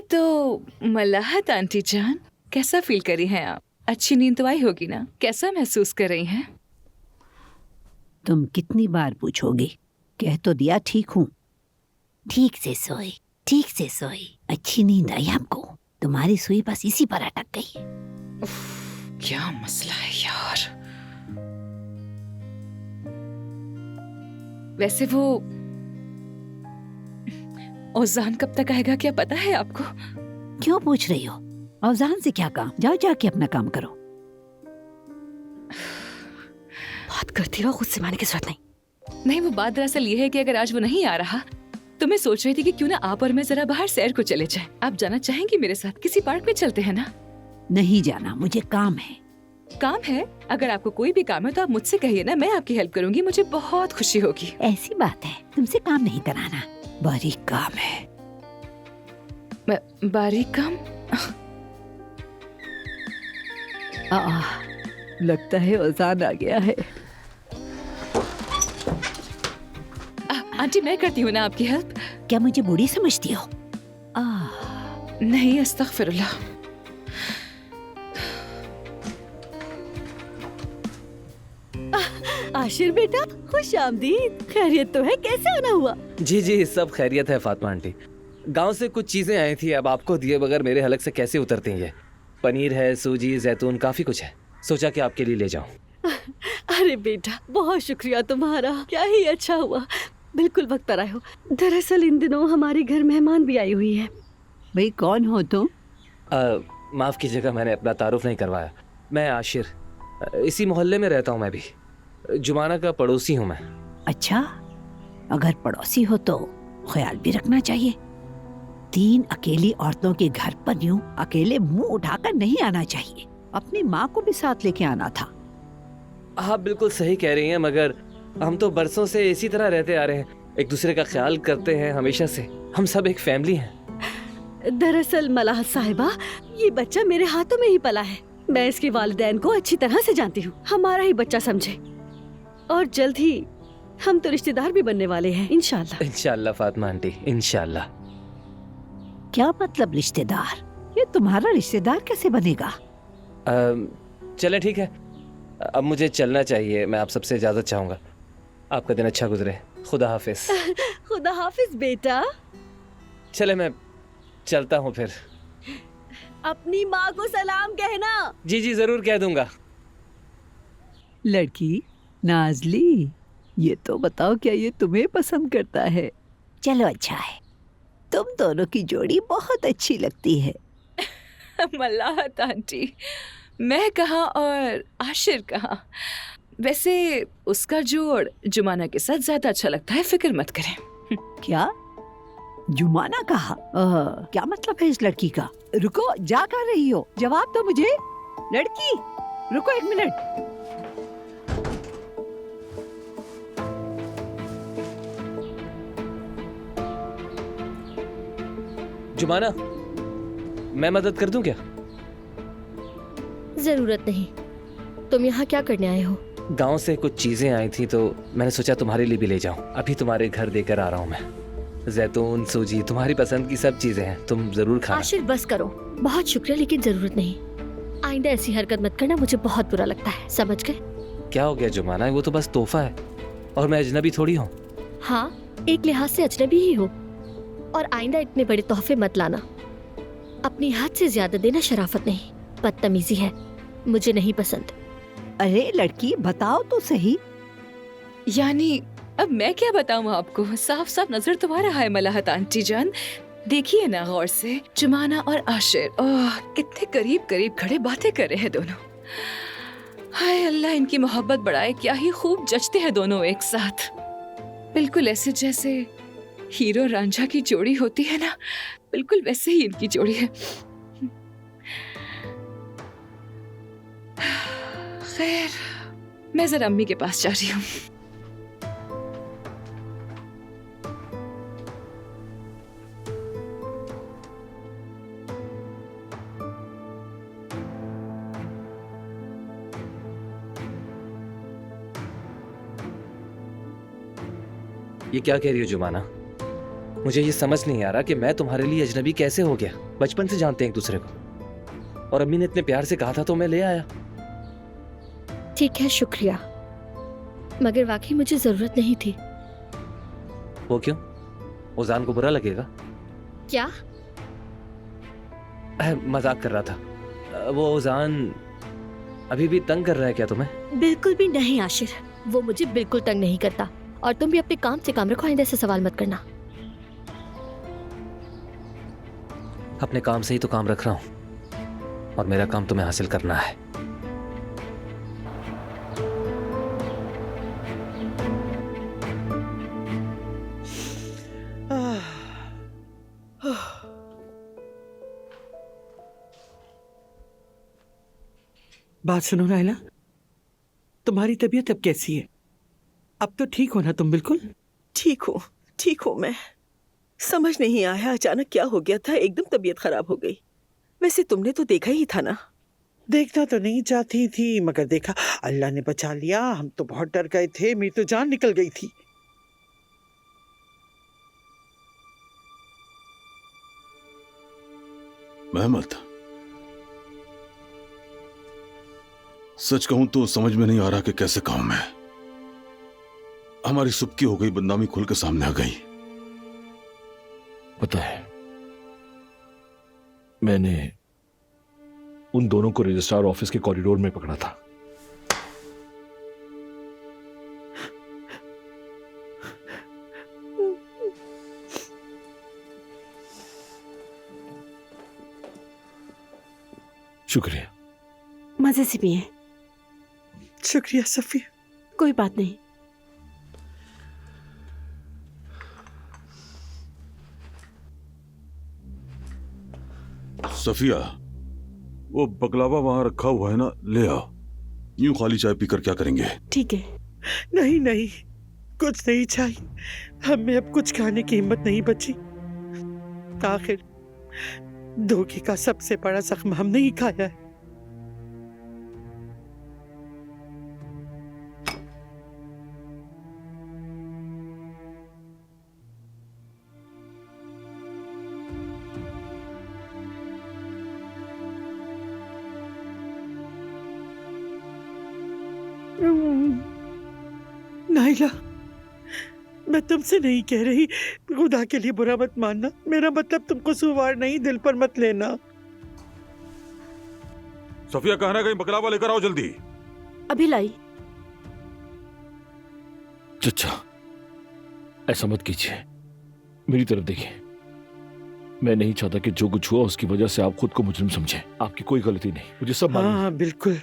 तो मलाहत आंटी जान, कैसा फील करी हैं आप? अच्छी नींद तो आई होगी ना? कैसा महसूस कर रही हैं? तुम कितनी बार पूछोगे? कह तो दिया ठीक हूँ। ठीक से सोई, अच्छी नींद आई हमको। तुम्हारी सुई बस इसी पर अटक गई। क्या मसला है यार। वैसे वो औजान कब तक आएगा, क्या पता है आपको? क्यों पूछ रही हो? औजान से क्या काम? जाओ जाके अपना काम करो। बात करती रहो, खुद से मानने की जरूरत नहीं, वो बात दरअसल ये है कि अगर आज वो नहीं आ रहा तो मैं सोच रही थी कि क्यों ना आप और मैं जरा बाहर सैर को चले जाएं। आप जाना चाहेंगी मेरे साथ? किसी पार्क में चलते हैं ना? नहीं जाना, मुझे काम है। काम है? अगर आपको कोई भी काम है तो आप मुझसे कहिए ना, मैं आपकी हेल्प करूंगी, मुझे बहुत खुशी होगी। ऐसी बात है, तुमसे काम नहीं कराना, बारीक काम है। बारीक काम? लगता है औजान आ गया है। आंटी मैं करती हूँ ना आपकी हेल्प। क्या मुझे बूढ़ी समझती हो? नहीं, अस्तगफिरुल्लाह। आशिर बेटा, खुश आमदीद। खैरियत तो है? कैसे आना हुआ? जी जी, सब खैरियत है फातिमा आंटी। गांव से कुछ चीजें आई थी, अब आपको दिए बगैर मेरे हलक से कैसे उतरती हैं ये? पनीर है, सूजी, जैतून, काफी कुछ है। सोचा कि आपके लिए ले जाऊं। अरे बेटा, बहुत शुक्रिया तुम्हारा, क्या ही अच्छा हुआ, बिल्कुल वक्त पर आए हो। दरअसल इन दिनों हमारे घर मेहमान भी आई हुई है। भाई कौन हो तुम? माफ कीजिएगा, मैंने अपना तारुफ नहीं करवाया। मैं आशिर, इसी मोहल्ले में रहता हूँ। मैं भी जुमाना का पड़ोसी हूँ मैं। अच्छा, अगर पड़ोसी हो तो ख्याल भी रखना चाहिए। 3 अकेली औरतों के घर पर यूं अकेले मुंह उठाकर नहीं आना चाहिए। अपनी माँ को भी साथ लेके आना था। आप बिल्कुल सही कह रही हैं, मगर हम तो बरसों से इसी तरह रहते आ रहे हैं, एक दूसरे का ख्याल करते हैं हमेशा से। हम सब एक फैमिली हैं। दरअसल मलाहत साहिबा, ये बच्चा मेरे हाथों में ही पला है। मैं इसके वालिदैन को अच्छी तरह से जानती हूँ। हमारा ही बच्चा समझे, और जल्द ही हम तो रिश्तेदार भी बनने वाले हैं, इंशाल्लाह। इंशाल्लाह फातिमा आंटी, इंशाल्लाह। क्या मतलब रिश्तेदार? ये तुम्हारा रिश्तेदार कैसे बनेगा? चलें ठीक है, अब मुझे चलना चाहिए। मैं आप सबसे इजाजत चाहूंगा। आपका दिन अच्छा गुजरे। खुदा हाफिज। खुदा हाफिज बेटा। चले, मैं चलता हूँ फिर। अपनी माँ को सलाम कहना। जी जी, जरूर कह दूंगा। लड़की नाजली, ये तो बताओ, क्या ये तुम्हें पसंद करता है? चलो अच्छा है, तुम दोनों की जोड़ी बहुत अच्छी लगती है। मलाहत आंटी, मैं कहाँ और आशिर कहाँ। वैसे उसका जोड़ जुमाना के साथ ज्यादा अच्छा लगता है, फिक्र मत करें। क्या जुमाना कहा? क्या मतलब है इस लड़की का? रुको, जा कर रही हो? जवाब दो मुझे। लड़की रुको 1 मिनट। जुमाना, मैं मदद कर दूं क्या? जरूरत नहीं। तुम यहाँ क्या करने आए हो? गांव से कुछ चीजें आई थी तो मैंने सोचा तुम्हारे लिए भी ले जाऊं। अभी तुम्हारे घर देकर आ रहा हूं मैं। जैतून, सूजी, तुम्हारी पसंद की सब चीजें हैं, तुम जरूर खाना। आशिर बस करो, बहुत शुक्रिया लेकिन जरूरत नहीं। आइंदा ऐसी हरकत मत करना, मुझे बहुत बुरा लगता है, समझ गए? क्या हो गया जुमाना, वो तो बस तोहफा है और मैं अजनबी थोड़ी हूँ। हाँ, एक लिहाज से अजनबी ही हो, और आइंदा इतने बड़े तोहफे मत लाना। अपनी हद से ज्यादा देना शराफत नहीं, बदतमीजी है, मुझे नहीं पसंद। अरे लड़की बताओ तो सही। यानी अब मैं क्या बताऊं आपको, साफ साफ नजर तो आ रहा है मलाहत आंटी जान। देखिए ना गौर से, जुमाना और आशिर, ओह कितने करीब करीब खड़े बातें कर रहे हैं दोनों। हाय अल्लाह, इनकी मोहब्बत बढ़ाए, क्या ही खूब जचते हैं दोनों एक साथ। बिल्कुल ऐसे जैसे हीरो रांझा की जोड़ी होती है ना, बिल्कुल वैसे ही इनकी जोड़ी है। खैर, मैं जरा अम्मी के पास जा रही हूँ। ये क्या कह रही हो जुमाना? मुझे ये समझ नहीं आ रहा कि मैं तुम्हारे लिए अजनबी कैसे हो गया। बचपन से जानते हैं एक दूसरे को, और अम्मी ने इतने प्यार से कहा था तो मैं ले आया। ठीक है, शुक्रिया, मगर वाकई मुझे जरूरत नहीं थी। वो क्यों? उजान को बुरा लगेगा? क्या? मजाक कर रहा था। वो उजान अभी भी तंग कर रहा है क्या तुम्हें? बिल्कुल भी नहीं आशिर, वो मुझे बिल्कुल तंग नहीं करता। और तुम भी अपने काम से काम रखो, आइंदा से सवाल मत करना। अपने काम से ही तो काम रख रहा हूं, और मेरा काम तुम्हें हासिल करना है। बात सुनो नायला, तुम्हारी तबीयत अब कैसी है? अब तो ठीक हो ना तुम? बिल्कुल ठीक हूँ मैं। समझ नहीं आया अचानक क्या हो गया था, एकदम तबीयत खराब हो गई। वैसे तुमने तो देखा ही था ना। देखना तो नहीं चाहती थी, मगर देखा, अल्लाह ने बचा लिया। हम तो बहुत डर गए थे, मेरी तो जान निकल गई थी। मेहमत, सच कहूं तो समझ में नहीं आ रहा कि कैसे कहूं मैं। हमारी सुबकी हो गई, बदनामी खुल के सामने आ गई। पता है, मैंने उन दोनों को रजिस्ट्रार ऑफिस के कॉरिडोर में पकड़ा था। शुक्रिया। मजे से पिए। शुक्रिया सफिया। कोई बात नहीं। सफिया, वो बकलावा वहां रखा हुआ है ना, ले आओ। यूं खाली चाय पीकर क्या करेंगे? ठीक है। नहीं नहीं, कुछ नहीं चाहिए, हमें अब कुछ खाने की हिम्मत नहीं बची। आखिर धोखे का सबसे बड़ा जख्म हमने ही खाया है। नाइला, मैं तुमसे नहीं कह रही, खुदा के लिए बुरा मत मानना। मेरा मतलब तुमको सुवार नहीं, दिल पर मत लेना। सफिया कहना कहीं बकलावा लेकर आओ जल्दी। अभी लाई। चचा, ऐसा मत कीजिए, मेरी तरफ देखिए। मैं नहीं चाहता कि जो कुछ हुआ उसकी वजह से आप खुद को मुजरिम समझें। आपकी कोई गलती नहीं, मुझे सब मालूम है। हाँ बिल्कुल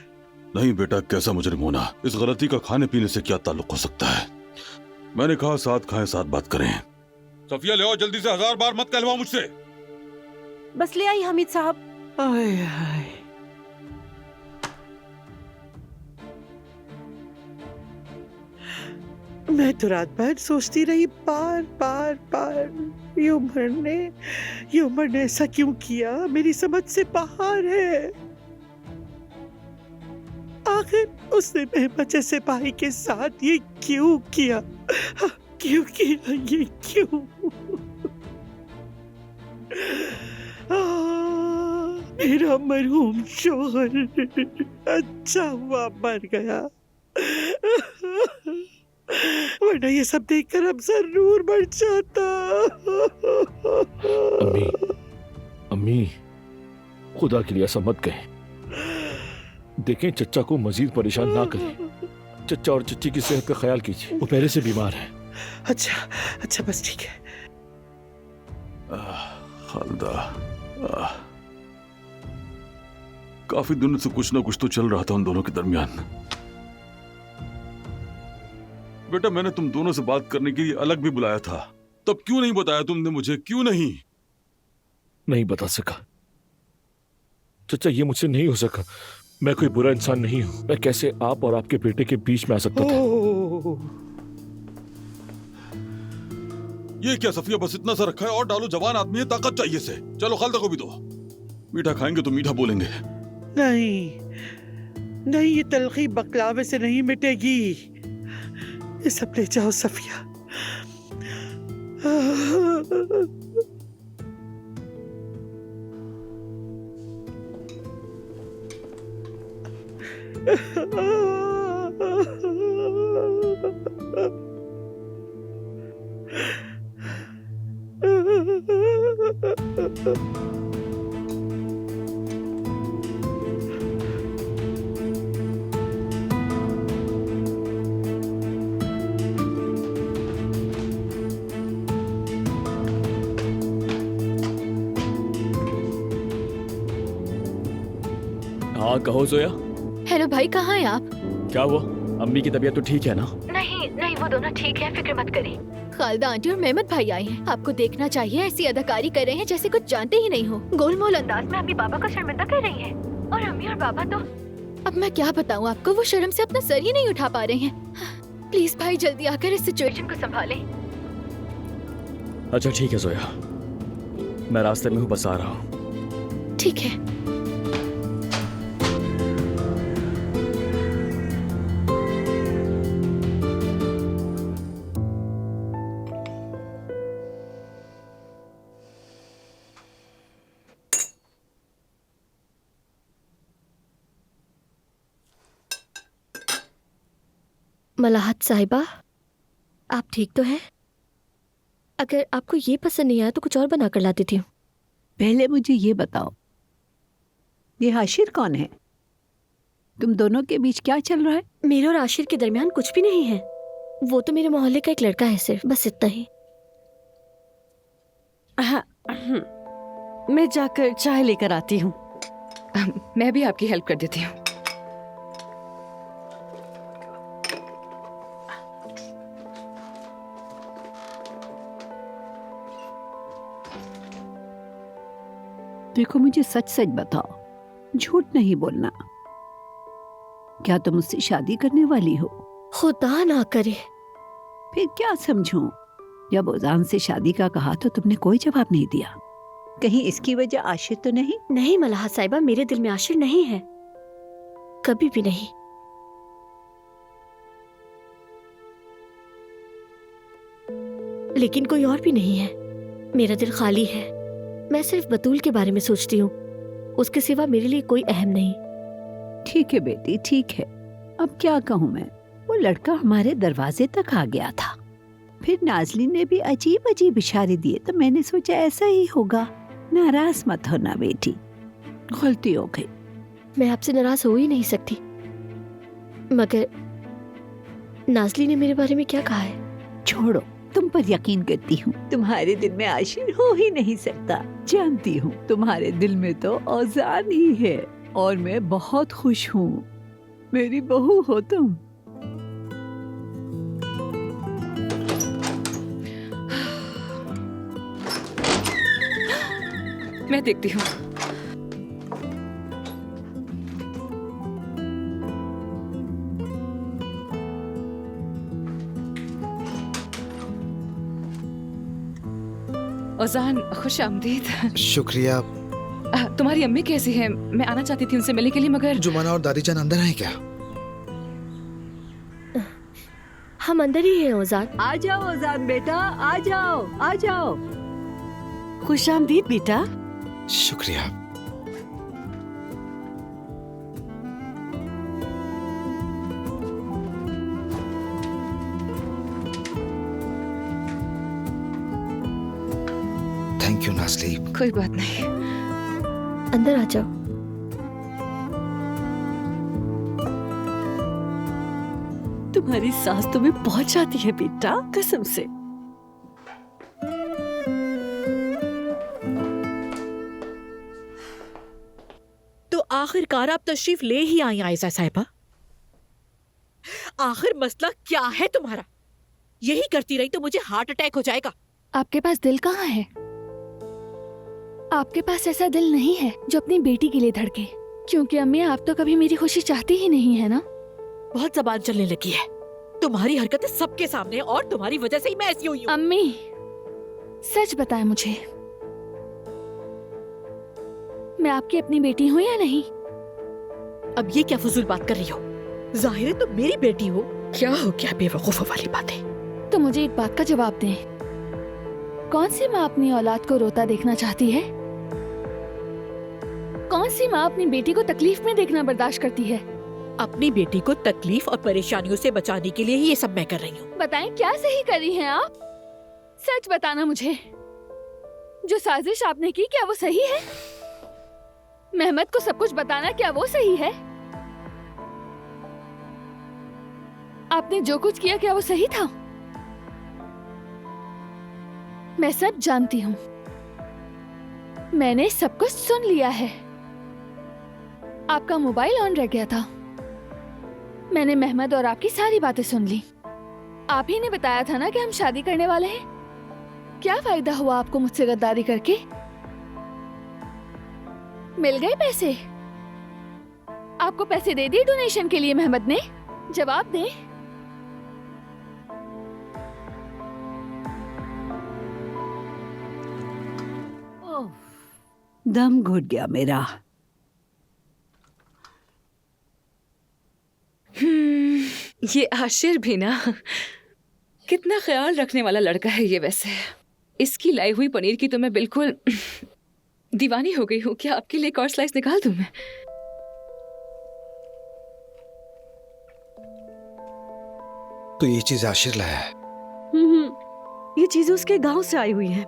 नहीं बेटा, कैसा मुजरिम होना? इस गलती का खाने पीने से क्या ताल्लुक हो सकता है? मैंने कहा साथ खाएं साथ बात करें। सफिया ले आओ जल्दी से, 1000 बार मत कहलवाओ मुझसे। बस ले आई हामिद साहब। आए हाय, मैं तो रात भर सोचती रही, बार बार बार, ये उमर ने ऐसा क्यों किया? मेरी समझ से बाहर है। आखिर उसने मेहमत जैसे भाई के साथ ये क्यों किया? क्यों किया ये, क्यों? मेरा मरहूम शोहर अच्छा हुआ मर गया, वरना ये सब देखकर अब जरूर मर जाता। अम्मी, अम्मी, खुदा के लिए ऐसा मत कहें। देखें, चच्चा को मजीद परेशान ना करें। चच्चा और चच्ची की सेहत का ख्याल कीजिए, वो पहले से बीमार है। अच्छा बस ठीक है। खालिदा, काफी दिनों से कुछ ना कुछ तो चल रहा था उन दोनों के दरमियान। बेटा, मैंने तुम दोनों से बात करने के लिए अलग भी बुलाया था, तब क्यों नहीं बताया तुमने मुझे? क्यों नहीं? नहीं बता सका चच्चा, ये मुझसे नहीं हो सका। मैं कोई बुरा इंसान नहीं हूं। मैं कैसे आप और आपके बेटे के बीच में आ सकता था? ये क्या सफिया, बस इतना सा रखा है और डालो। जवान आदमी है, ताकत चाहिए से। चलो खालिदा को भी दो। मीठा खाएंगे तो मीठा बोलेंगे। नहीं, ये तलखी बकलावे से नहीं मिटेगी। ये सब ले जाओ सफिया, हाँ कहो जोया, हेलो भाई, कहाँ हैं आप? क्या हुआ? अम्मी की तबीयत तो ठीक है ना? नहीं नहीं, वो दोनों ठीक है, फिक्र मत करें। खालदा आंटी और मेहमद भाई आए हैं। आपको देखना चाहिए, ऐसी अदाकारी कर रहे हैं जैसे कुछ जानते ही नहीं हो। गोलमोल अंदाज में अम्मी बाबा को शर्मिंदा कर रही हैं। और अम्मी और बाबा तो अब मैं क्या बताऊं आपको, वो शर्म से अपना सर ही नहीं उठा पा रहे हैं। प्लीज भाई जल्दी आकर इस सिचुएशन को संभालें। अच्छा ठीक है जोया, मैं रास्ते में हूँ, बस आ रहा हूँ। ठीक है। मलाहत साहिबा, आप ठीक तो हैं? अगर आपको ये पसंद नहीं आया तो कुछ और बना कर ला देती हूँ। पहले मुझे ये बताओ, ये आशिर कौन है? तुम दोनों के बीच क्या चल रहा है? मेरे और आशिर के दरमियान कुछ भी नहीं है। वो तो मेरे मोहल्ले का एक लड़का है, सिर्फ बस इतना ही। मैं जाकर चाय लेकर आती हूँ। मैं भी आपकी हेल्प कर देती हूँ। देखो, मुझे सच सच बताओ, झूठ नहीं बोलना। क्या तुम मुझसे शादी करने वाली हो? खुदा ना करे। फिर क्या समझूं? जब ओजान से शादी का कहा तो तुमने कोई जवाब नहीं दिया। कहीं इसकी वजह आशिर तो नहीं? नहीं मलाहत साहिबा, मेरे दिल में आशिर नहीं है, कभी भी नहीं। लेकिन कोई और भी नहीं है। मेरा दिल खाली है। मैं सिर्फ बतूल के बारे में सोचती हूँ, उसके सिवा मेरे लिए कोई अहम नहीं। ठीक है बेटी, ठीक है। अब क्या कहूँ मैं, वो लड़का हमारे दरवाजे तक आ गया था। फिर नाजली ने भी अजीब अजीब इशारे दिए तो मैंने सोचा ऐसा ही होगा। नाराज मत होना बेटी, गलती हो गई। मैं आपसे नाराज हो ही नहीं सकती, मगर नाजली ने मेरे बारे में क्या कहा है? छोड़ो, तुम पर यकीन करती हूँ। तुम्हारे दिल में आशिर हो ही नहीं सकता। जानती हूँ तुम्हारे दिल में तो औजान ही है, और मैं बहुत खुश हूँ। मेरी बहू हो तुम। मैं देखती हूँ। ओजान, खुश आमदीद। शुक्रिया। तुम्हारी अम्मी कैसी है? मैं आना चाहती थी उनसे मिलने के लिए, मगर जुमाना और दादी जान अंदर हैं क्या? हम अंदर ही हैं ओजान। आ जाओ ओजान बेटा, आ जाओ, आ जाओ। खुशामदीद बेटा। शुक्रिया। Thank you Nazli. कोई बात नहीं। अंदर आ जाओ। तुम्हारी सास तुम्हें बहुत चाहती है बेटा, कसम से। तो आखिरकार आप तशरीफ ले ही आई आयशा साहिबा। आखिर मसला क्या है तुम्हारा? यही करती रही तो मुझे हार्ट अटैक हो जाएगा। आपके पास दिल कहाँ है? आपके पास ऐसा दिल नहीं है जो अपनी बेटी के लिए धड़के। क्योंकि अम्मी, आप तो कभी मेरी खुशी चाहती ही नहीं है ना। बहुत जबान चलने लगी है। तुम्हारी हरकतें सबके सामने और तुम्हारी वजह से ही मैं ऐसी हुई हूँ। अम्मी, सच बताएं मुझे, मैं आपकी अपनी बेटी हूँ या नहीं? अब ये क्या फजूल बात कर रही हो? जाहिर है तुम मेरी बेटी हो। क्या हो क्या बेवकूफों वाली बातें। तो मुझे एक बात का जवाब दें, कौन सी माँ अपनी औलाद को रोता देखना चाहती है? कौन सी माँ अपनी बेटी को तकलीफ में देखना बर्दाश्त करती है? अपनी बेटी को तकलीफ और परेशानियों से बचाने के लिए ही ये सब मैं कर रही हूँ। बताएं क्या सही कर रही हैं आप? सच बताना मुझे, जो साजिश आपने की क्या वो सही है? मेहमद को सब कुछ बताना क्या वो सही है? आपने जो कुछ किया क्या वो सही था? मैं सब जानती हूँ, मैंने सब कुछ सुन लिया है। आपका मोबाइल ऑन रह गया था, मैंने मेहमद और आपकी सारी बातें सुन ली। आप ही ने बताया था ना कि हम शादी करने वाले हैं। क्या फायदा हुआ आपको मुझसे गद्दारी करके? मिल गए पैसे? आपको पैसे दे दिए डोनेशन के लिए मेहमद ने? जवाब दें। दम घुट गया मेरा। ये आशिर भी ना, कितना ख्याल रखने वाला लड़का है ये। वैसे इसकी लाई हुई पनीर की तो मैं बिल्कुल दीवानी हो गई हूँ। क्या आपके लिए एक और स्लाइस निकाल दूं मैं? तो ये चीज आशिर लाया है। ये चीजें उसके गांव से आई हुई हैं।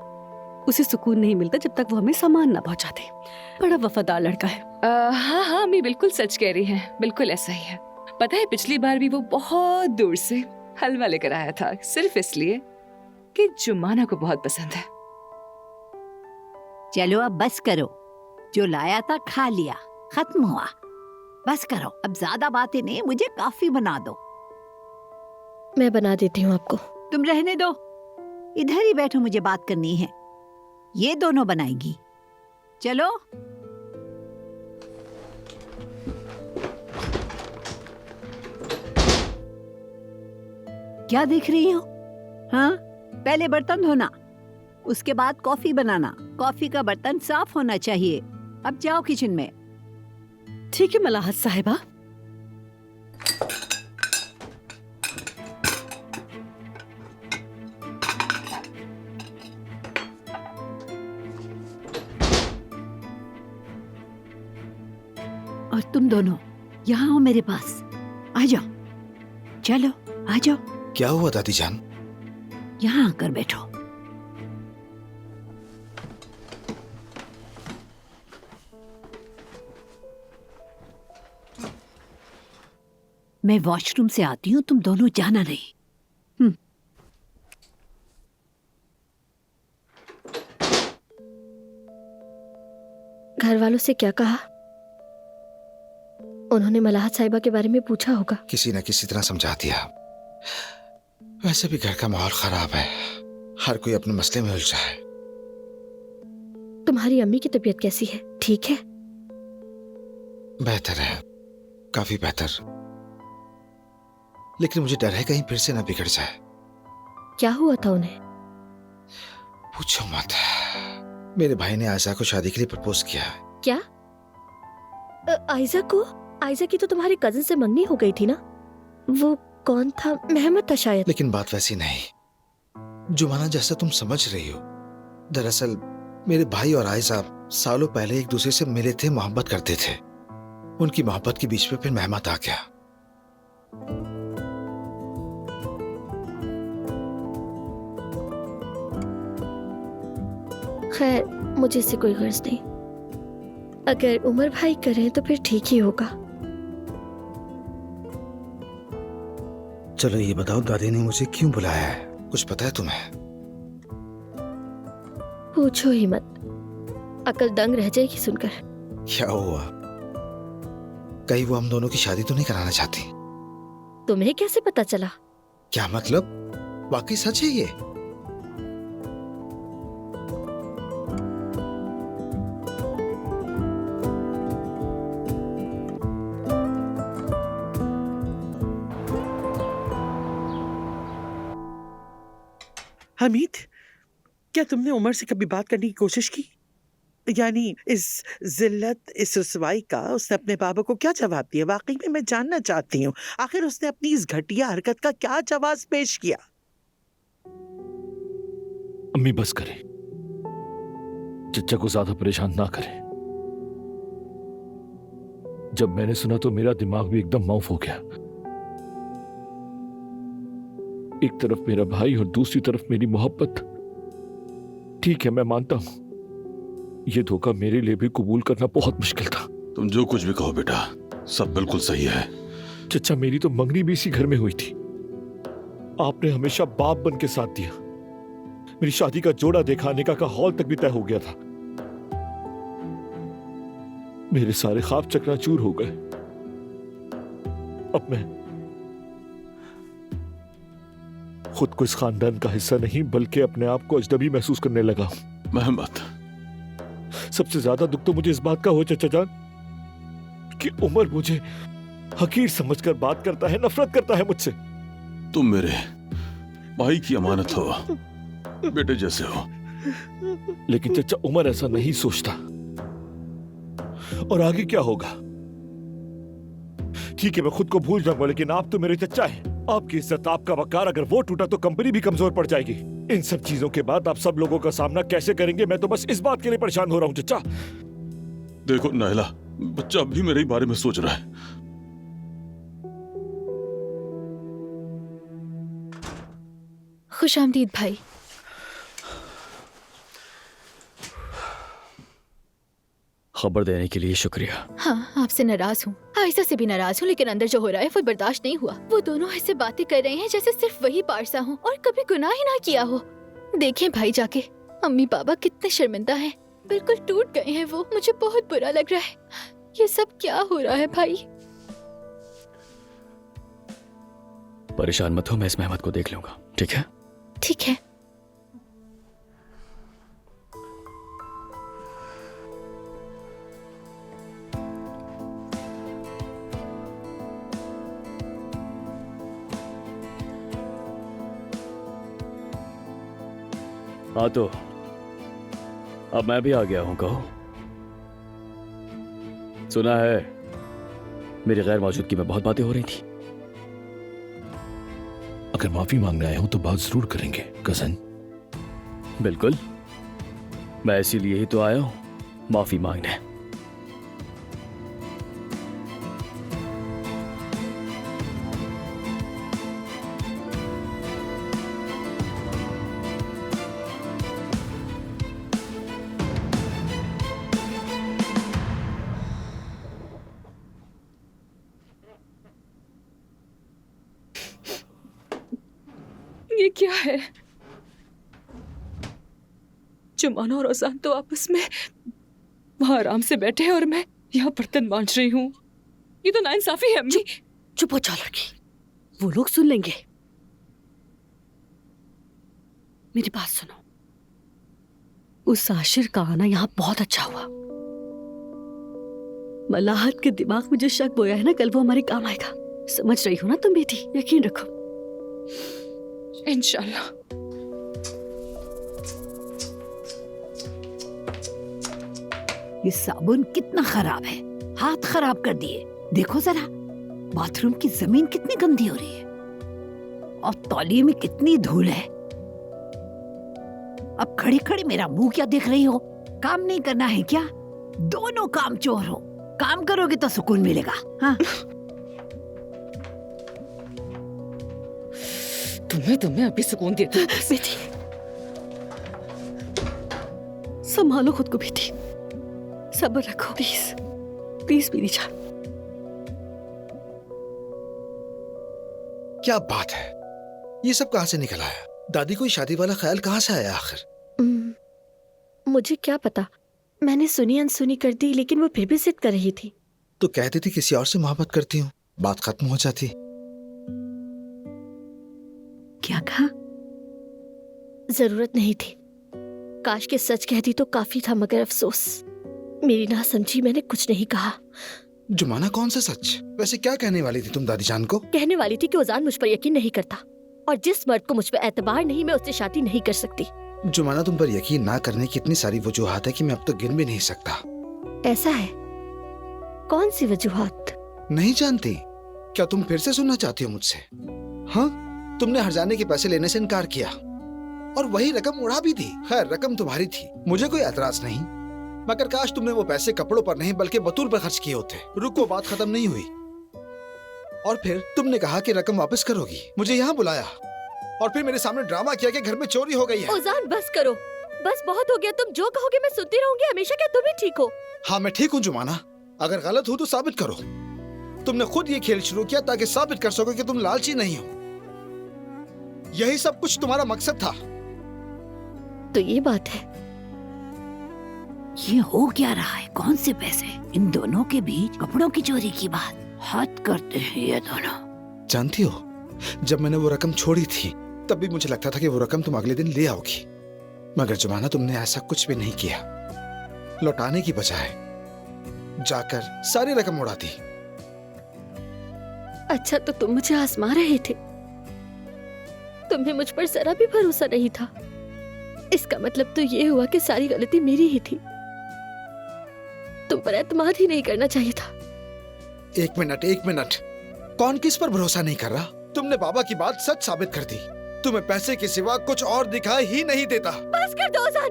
उसे सुकून नहीं मिलता जब तक वो हमें सामान ना पहुंचाते। बड़ा वफादार लड़का है। हाँ हाँ, अम्मी बिल्कुल सच कह रही हैं, बिल्कुल ऐसा ही है। पता है पिछली बार भी वो बहुत दूर से हलवा लेकर आया था, सिर्फ इसलिए कि जुमाना को बहुत पसंद है। चलो अब बस करो, जो लाया था खा लिया, खत्म हुआ। बस करो, अब ज्यादा बातें नहीं, मुझे काफी बना दो। मैं बना देती हूँ आपको। तुम रहने दो, इधर ही बैठो, मुझे बात करनी है। ये दोनों बनाएगी। चलो। क्या देख रही हो? हाँ, पहले बर्तन धोना, उसके बाद कॉफी बनाना। कॉफी का बर्तन साफ होना चाहिए। अब जाओ किचन में। ठीक है मलाहत साहिबा। और तुम दोनों यहाँ आओ मेरे पास, आ जाओ। चलो आ जाओ। क्या हुआ दादी जान? यहाँ आकर बैठो। मैं वॉशरूम से आती हूँ, तुम दोनों जाना नहीं। घर वालों से क्या कहा? उन्होंने मलाहत साहिबा के बारे में पूछा होगा। किसी न किसी तरह समझा दिया। वैसे भी घर का माहौल खराब है, हर कोई अपने मसले में उलझा है। तुम्हारी अम्मी की तबीयत कैसी है? ठीक है? बेहतर है, काफी बेहतर। लेकिन मुझे डर है कहीं फिर से ना बिगड़ जाए। क्या हुआ था उन्हें? पूछो मत। मेरे भाई ने आयशा को शादी के लिए प्रपोज किया। क्या? आयशा को? आयशा की तो तुम्हारी कजिन से मंगनी हो गई थी ना? वो कौन था? मेहमद था शायद। लेकिन बात वैसी नहीं जुमाना जैसा तुम समझ रही हो। दरअसल मेरे भाई और आयशा सालों पहले एक दूसरे से मिले थे, मोहब्बत करते थे। उनकी मोहब्बत के बीच में फिर मेहमद आ गया। खैर, मुझे इससे कोई गर्ज नहीं। अगर उमर भाई करें तो फिर ठीक ही होगा। चलो ये बताओ, दादी ने मुझे क्यों बुलाया है? कुछ पता है तुम्हें? पूछो ही मत, अकल दंग रह जाएगी सुनकर। क्या हुआ? कहीं वो हम दोनों की शादी तो नहीं कराना चाहती? तुम्हें कैसे पता चला? क्या मतलब? वाकई सच है ये? हमीद, क्या तुमने उमर से कभी बात करने की कोशिश की? यानी इस जिल्लत, इस रुसवाई का उसने अपने बाबा को क्या जवाब दिया? वाकई में मैं जानना चाहती हूँ, आखिर उसने अपनी इस घटिया हरकत का क्या जवाब पेश किया? अम्मी बस करें, चच्चा को ज्यादा परेशान ना करें। जब मैंने सुना तो मेरा दिमाग भी एकदम माउफ हो गया। एक तरफ मेरा भाई और दूसरी तरफ मेरी मोहब्बत। ठीक है, मैं मानता हूं यह धोखा मेरे लिए भी कबूल करना बहुत मुश्किल था। तुम जो कुछ भी कहो बेटा, सब बिल्कुल सही है। चच्चा, मेरी तो मंगनी भी इसी घर में हुई थी। आपने हमेशा बाप बन के साथ दिया। मेरी शादी का जोड़ा दिखाने का हॉल तक भी तय हो गया था। मेरे सारे ख्वाब चकनाचूर हो गए। अब मैं खुद को इस खानदान का हिस्सा नहीं बल्कि अपने आप को अजनबी महसूस करने लगा हूं। मोहम्मद, सबसे ज्यादा दुख तो मुझे इस बात का हो चचा जान कि उमर मुझे हकीर समझकर बात करता है, नफरत करता है मुझसे। तुम मेरे भाई की अमानत हो, बेटे जैसे हो। लेकिन चचा, उमर ऐसा नहीं सोचता। और आगे क्या होगा? ठीक है, मैं खुद को भूल जाऊंगा, लेकिन आप तो मेरे चचा हैं। आपकी इज्जत, आपका वकार, अगर वो टूटा तो कंपनी भी कमजोर पड़ जाएगी। इन सब चीजों के बाद आप सब लोगों का सामना कैसे करेंगे? मैं तो बस इस बात के लिए परेशान हो रहा हूं चचा। देखो नाहिला, बच्चा अब भी मेरे ही बारे में सोच रहा है। खुशामदीद भाई। खबर देने के लिए शुक्रिया। हाँ, आपसे नाराज हूँ, आयशा से भी नाराज हूँ, लेकिन अंदर जो हो रहा है वो बर्दाश्त नहीं हुआ। वो दोनों ऐसे बातें कर रहे हैं जैसे सिर्फ वही पारसा हो और कभी गुनाह ही ना किया हो। देखें भाई जाके, अम्मी पापा कितने शर्मिंदा हैं, बिल्कुल टूट गए हैं वो। मुझे बहुत बुरा लग रहा है। ये सब क्या हो रहा है भाई? परेशान मत हो, मैं इस मेहमत को देख लूंगा, ठीक है? ठीक है। हाँ तो अब मैं भी आ गया हूं, कहो। सुना है मेरी गैर मौजूदगी में बहुत बातें हो रही थी। अगर माफी मांगने आए हो तो बात जरूर करेंगे कजन। बिल्कुल, मैं इसीलिए ही तो आया हूं, माफी मांगने। ये क्या है? जुमाना और अजान तो आपस में वहां आराम से बैठे हैं और मैं यहाँ बर्तन मांज रही हूँ। ये तो नाइंसाफी है अम्मी। चुप हो जा लड़की, वो लोग सुन लेंगे। मेरी बात सुनो, उस आशिर का आना यहाँ बहुत अच्छा हुआ। मलाहत के दिमाग में जो शक बोया है ना, कल वो हमारे काम आएगा। समझ रही हो ना तुम बेटी? यकीन रखो। इंशाल्लाह। ये साबुन कितना खराब है, हाथ खराब कर दिए। देखो जरा, बाथरूम की जमीन कितनी गंदी हो रही है और तौलिए में कितनी धूल है। अब खड़ी खड़ी मेरा मुंह क्या देख रही हो? काम नहीं करना है क्या? दोनों काम चोर हो। काम करोगे तो सुकून मिलेगा। हाँ, तुम्हें अभी सुकून देता हूं। बेटी संभालो खुद को बेटी, सब्र रखो प्लीज, प्लीज मेरी जान। क्या बात है, ये सब कहां से निकल आया? दादी को शादी वाला ख्याल कहां से आया आखिर? मुझे क्या पता, मैंने सुनी अनसुनी कर दी, लेकिन वो फिर भी जिद कर रही थी। तो कहती थी किसी और से मोहब्बत करती हूँ, बात खत्म हो जाती। क्या कहा? जरूरत नहीं थी, काश के सच कहती तो काफी था, मगर अफसोस मेरी ना समझी, मैंने कुछ नहीं कहा। जुमाना कौन सा सच? वैसे क्या कहने वाली थी तुम दादी जान को? कहने वाली थी कि उजान मुझ पर यकीन नहीं करता और जिस मर्द को मुझ पर एतबार नहीं, मैं उससे शादी नहीं कर सकती। जुमाना, तुम पर यकीन ना करने की इतनी सारी वजूहात है कि मैं अब तो गिन भी नहीं सकता। ऐसा है? कौन सी वजूहात? नहीं जानती? क्या तुम फिर से सुनना चाहती हो मुझसे? हाँ, तुमने हरजाने के पैसे लेने से इनकार किया, और वही रकम उड़ा भी दी। खैर रकम तुम्हारी थी, मुझे कोई एतराज नहीं, मगर काश तुमने वो पैसे कपड़ों पर नहीं बल्कि बतूल पर खर्च किए होते। रुको, बात खत्म नहीं हुई। और फिर तुमने कहा कि रकम वापस करोगी, मुझे यहाँ बुलाया और फिर मेरे सामने ड्रामा किया कि घर में चोरी हो गई है। ओजान बस करो, बस बहुत हो गया। तुम जो कहोगे मैं सुनती रहूंगी हमेशा। क्या तुम ही ठीक हो? हाँ मैं ठीक हूँ जुमाना, अगर गलत हूँ तो साबित करो। तुमने खुद ये खेल शुरू किया ताकि साबित कर सको कि तुम लालची नहीं हो। यही सब कुछ तुम्हारा मकसद था। तो ये बात है। ये हो क्या रहा है? कौन से पैसे? इन दोनों के बीच कपड़ों की चोरी की बात। हद करते हैं ये दोनों। जानती हो, जब मैंने वो रकम छोड़ी थी तब भी मुझे लगता था कि वो रकम तुम अगले दिन ले आओगी, मगर जुमाना तुमने ऐसा कुछ भी नहीं किया। लौटाने की बजाय जाकर सारी रकम उड़ा दी। अच्छा तो तुम मुझे आजमा रहे थे, तुम्हें मुझ पर जरा भी भरोसा नहीं था। इसका मतलब तो ये हुआ कि सारी गलती मेरी ही थी। तुम पर एतमाद ही नहीं करना चाहिए था। एक मिनट, कौन किस पर भरोसा नहीं कर रहा? तुमने बाबा की बात सच साबित कर दी। तुम्हें पैसे के सिवा कुछ और दिखाई ही नहीं देता। बस कर दो ओजान,